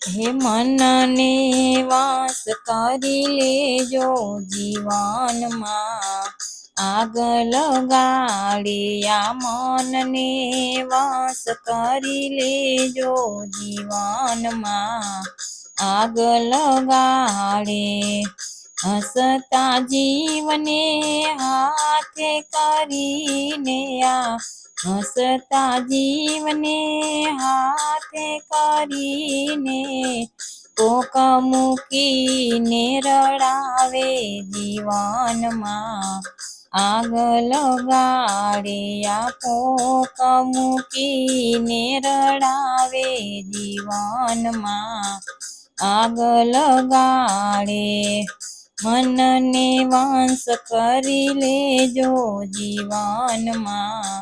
હે મનને વાસ કરી લેજો જીવનમાં, આગ લગાડી આ મનને વાસ કરી લેજો જીવનમાં, આગ લગાડે હસતા જીવને હાથે કરીને આ હસતા જીવને હાથે કરીને કોક મૂકીને રડાવે જીવનમાં, આગ લગાડે આ કોક મૂકીને રડાવે જીવનમાં, આગ લગાડે મનને વાંસ કરી લેજો જીવનમાં,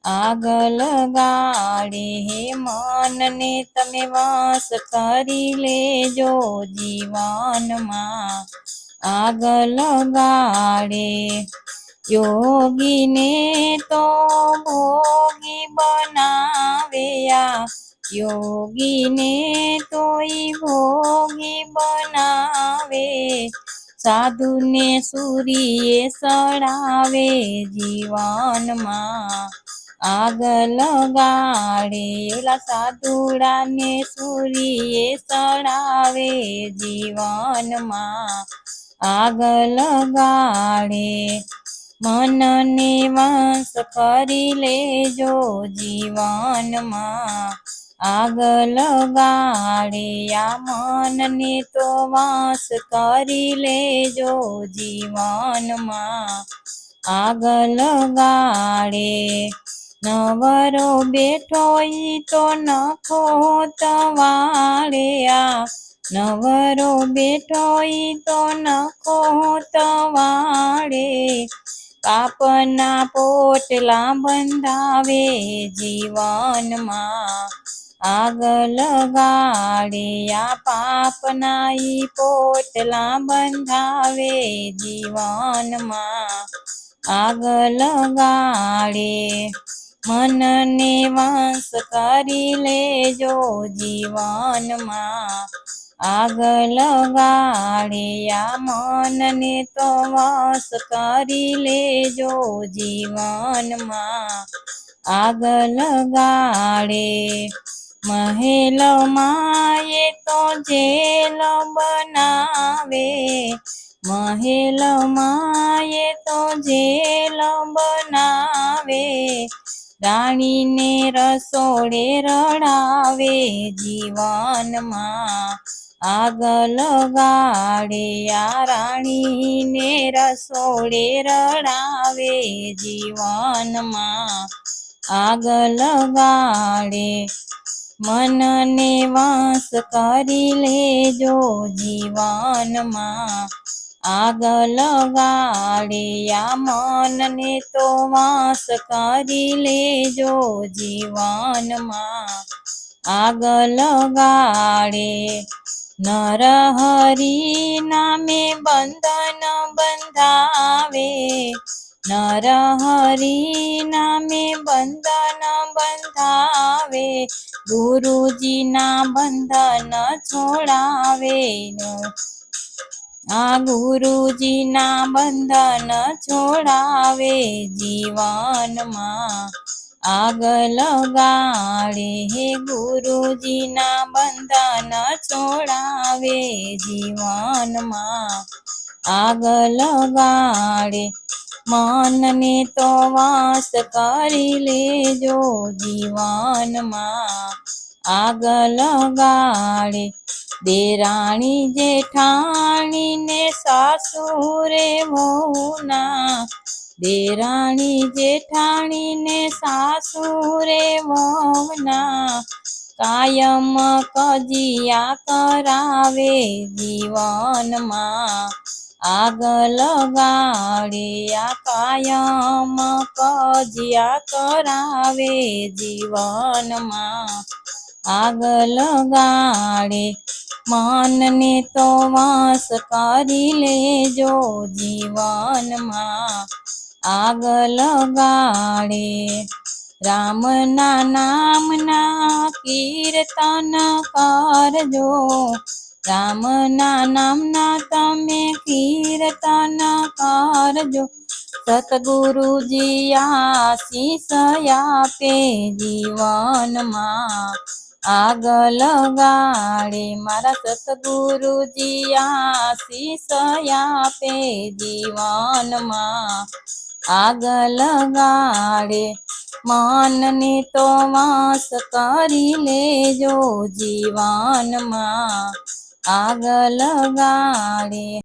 આગ લગાડે હે મનને તમે વાસ કરી લેજો જીવનમાં, આગ લગાડે યોગીને તો ભોગી બનાવે આ યોગીને તોય ભોગી બનાવે, સાધુને સૂરીએ સડાવે જીવનમાં, આગ લગાડે એલા સાધુડાને સૂરીએ સડાવે જીવનમાં, આગ લગાડે મનને વાસ કરી લેજો જીવનમાં, આગ લગાડે આ મનને તો વાસ કરી લેજો જીવનમાં, આગ લગાડે નવરો બેઠો ઈ તો નખો તવાળે આ નવરો બેઠો ઈ તો નખો તવાળે, પાપના પોટલા બંધાવે જીવનમાં, આગ લગાડે આ પાપના ઈ પોટલા બંધાવે જીવનમાં, આગ લગાડે મનને વાસ કરી લેજો જીવનમાં, આગ લગાડે આ મનને તો વાસ કરી લેજો જીવનમાં, આગ લગાડે મહેલમાં એ તો જેલ બનાવે, મહેલમાં એ તો જેલ બનાવે, રાણીને રસોડે રડાવે જીવનમાં, આગ લગાડે આ રાણીને રસોડે રડાવે જીવનમાં, આગ લગાડે મનને વાસ કરી લેજો જીવનમાં, આગ લગાડે આ મનને તો વાસ કરી લેજો જીવનમાં, આગ લગાડે નરહરી નામે બંધન બંધાવે, નરહરી નામે બંધન બંધાવે, ગુરુજીના બંધન છોડાવે, આ ગુરુજીના બંધન છોડાવે જીવનમાં, આગ લગાડે હે ગુરુજીના બંધન છોડાવે જીવનમાં, આગ લગાડે મનને તો વાસ કરી લેજો જીવનમાં, આગ લગાડે દેરાણી જેઠાણીને સાસુરે વહુના, દેરાણી જેઠાણીને સાસુરે વહુના, કાયમ કજિયા કરાવે જીવનમાં, આગ લગાડે આ કાયમ કજિયા કરાવે જીવનમાં, આગ લગાડે મનને તો વાસ કરી લેજો જીવનમાં, આગ લગાડે રામના નામના કીર્તન કરજો રામના નામના તમે કીર્તન કરજો સતગુરુજી આશીષ આપે જીવનમાં આગળ ગાડે મારા સતગુરુજી આશીષ આપે જીવનમાં આગળ ગાડે મનને તો વાસ કરી લેજો જીવનમાં આગળ ગાડે